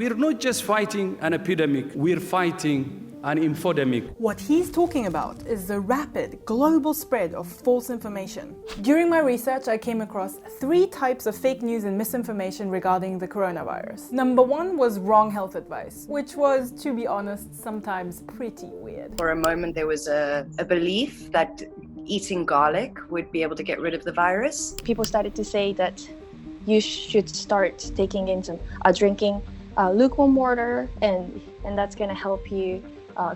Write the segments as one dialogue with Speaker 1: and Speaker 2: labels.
Speaker 1: We're not just fighting an epidemic, we're fighting an infodemic.
Speaker 2: What he's talking about is the rapid global spread of false information. During my research, I came across 3 types of fake news and misinformation regarding the coronavirus. Number 1 was wrong health advice, which was, to be honest, sometimes pretty weird.
Speaker 3: For a moment, there was a belief that eating garlic would be able to get rid of the virus.
Speaker 4: People started to say that you should start drinking lukewarm water, and that's going to help you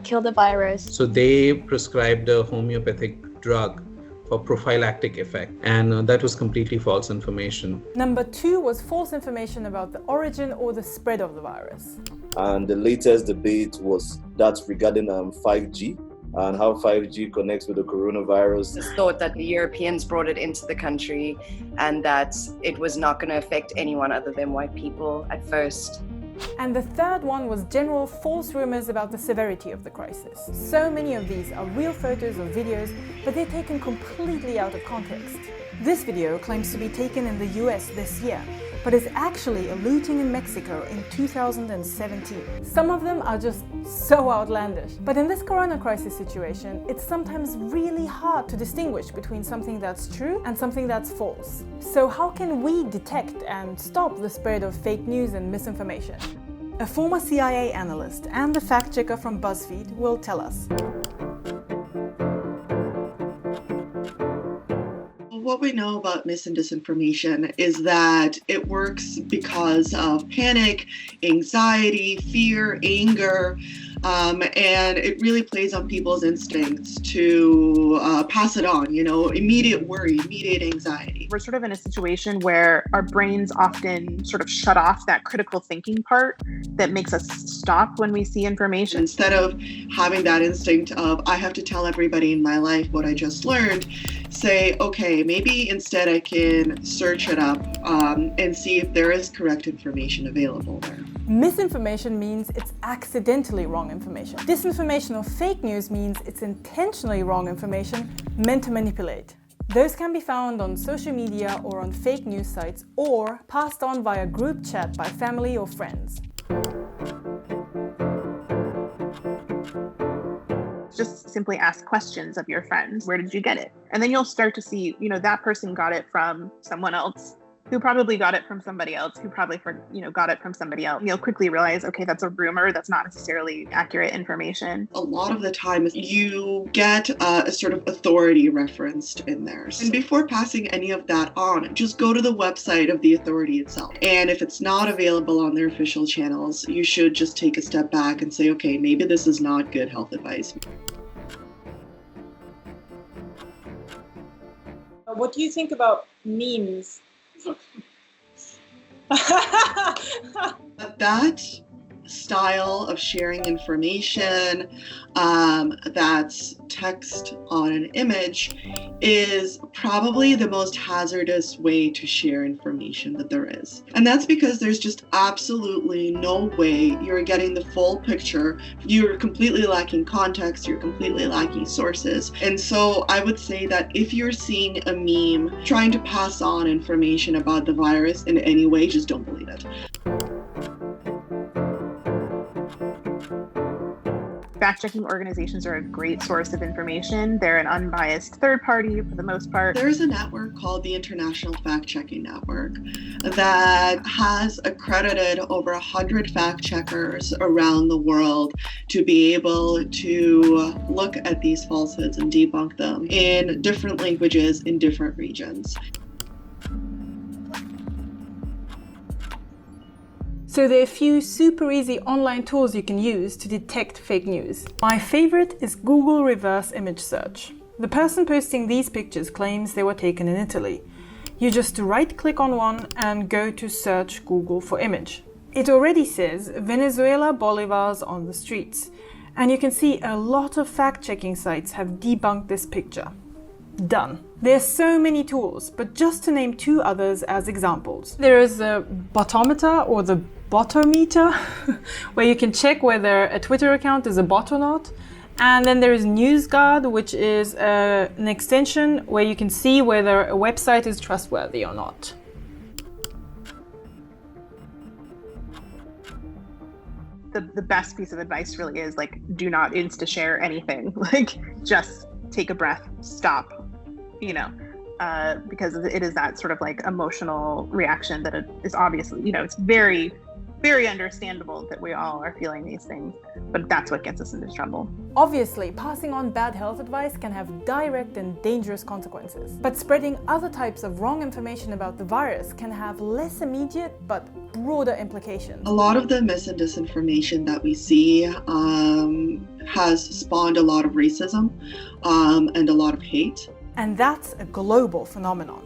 Speaker 4: kill the virus.
Speaker 5: So they prescribed a homeopathic drug for prophylactic effect, and that was completely false information.
Speaker 2: Number 2 was false information about the origin or the spread of the virus.
Speaker 6: And the latest debate was that regarding 5G and how 5G connects with the coronavirus.
Speaker 3: It's thought that the Europeans brought it into the country and that it was not going to affect anyone other than white people at first.
Speaker 2: And the third one was general false rumors about the severity of the crisis. So many of these are real photos or videos, but they're taken completely out of context. This video claims to be taken in the US this year, but is actually a looting in Mexico in 2017. Some of them are just so outlandish. But in this corona crisis situation, it's sometimes really hard to distinguish between something that's true and something that's false. So how can we detect and stop the spread of fake news and misinformation? A former CIA analyst and a fact-checker from BuzzFeed will tell us.
Speaker 7: What we know about mis and disinformation is that it works because of panic, anxiety, fear, anger, and it really plays on people's instincts to pass it on, immediate worry, immediate anxiety.
Speaker 8: We're sort of in a situation where our brains often sort of shut off that critical thinking part that makes us stop when we see information.
Speaker 7: Instead of having that instinct of, I have to tell everybody in my life what I just learned, say, okay, maybe instead I can search it up and see if there is correct information available there.
Speaker 2: Misinformation means it's accidentally wrong information. Disinformation or fake news means it's intentionally wrong information meant to manipulate. Those can be found on social media or on fake news sites, or passed on via group chat by family or friends.
Speaker 8: Just simply ask questions of your friends. Where did you get it? And then you'll start to see, that person got it from someone else, who probably got it from somebody else, who probably got it from somebody else. You'll quickly realize, okay, that's a rumor. That's not necessarily accurate information.
Speaker 7: A lot of the time you get a sort of authority referenced in there. And before passing any of that on, just go to the website of the authority itself. And if it's not available on their official channels, you should just take a step back and say, okay, maybe this is not good health advice.
Speaker 9: What do you think about memes?
Speaker 7: That style of sharing information that's text on an image is probably the most hazardous way to share information that there is. And that's because there's just absolutely no way you're getting the full picture. You're completely lacking context, you're completely lacking sources. And so I would say that if you're seeing a meme trying to pass on information about the virus in any way, just don't believe it.
Speaker 8: Fact-checking organizations are a great source of information. They're an unbiased third party for the most part.
Speaker 7: There's a network called the International Fact-Checking Network that has accredited over 100 fact-checkers around the world to be able to look at these falsehoods and debunk them in different languages in different regions.
Speaker 2: So there are a few super easy online tools you can use to detect fake news. My favorite is Google Reverse Image Search. The person posting these pictures claims they were taken in Italy. You just right-click on one and go to search Google for image. It already says Venezuela bolivars on the streets, and you can see a lot of fact-checking sites have debunked this picture. Done. There's so many tools, but just to name 2 others as examples. There is the Botometer or the Botometer, where you can check whether a Twitter account is a bot or not. And then there is NewsGuard, which is an extension where you can see whether a website is trustworthy or not.
Speaker 8: the best piece of advice really is like, do not insta share anything. Like, just take a breath, stop, because it is that sort of like emotional reaction that it is obviously, it's very, very understandable that we all are feeling these things, but that's what gets us into trouble.
Speaker 2: Obviously, passing on bad health advice can have direct and dangerous consequences. But spreading other types of wrong information about the virus can have less immediate but broader implications.
Speaker 7: A lot of the mis and disinformation that we see has spawned a lot of racism and a lot of hate.
Speaker 2: And that's a global phenomenon.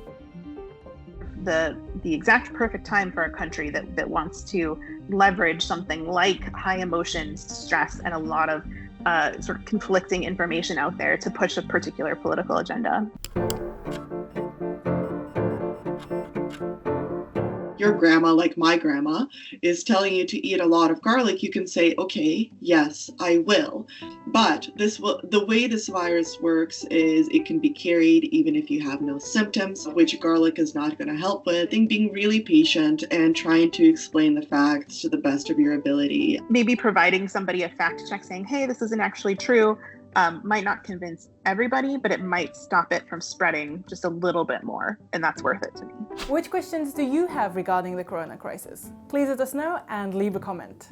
Speaker 8: The exact perfect time for a country that wants to leverage something like high emotions, stress, and a lot of sort of conflicting information out there to push a particular political agenda.
Speaker 7: Your grandma, like my grandma, is telling you to eat a lot of garlic, you can say, okay, yes, I will. But the way this virus works is it can be carried even if you have no symptoms, which garlic is not going to help with. I think being really patient and trying to explain the facts to the best of your ability.
Speaker 8: Maybe providing somebody a fact check saying, hey, this isn't actually true, might not convince everybody, but it might stop it from spreading just a little bit more, and that's worth it to me.
Speaker 2: Which questions do you have regarding the corona crisis? Please let us know and leave a comment.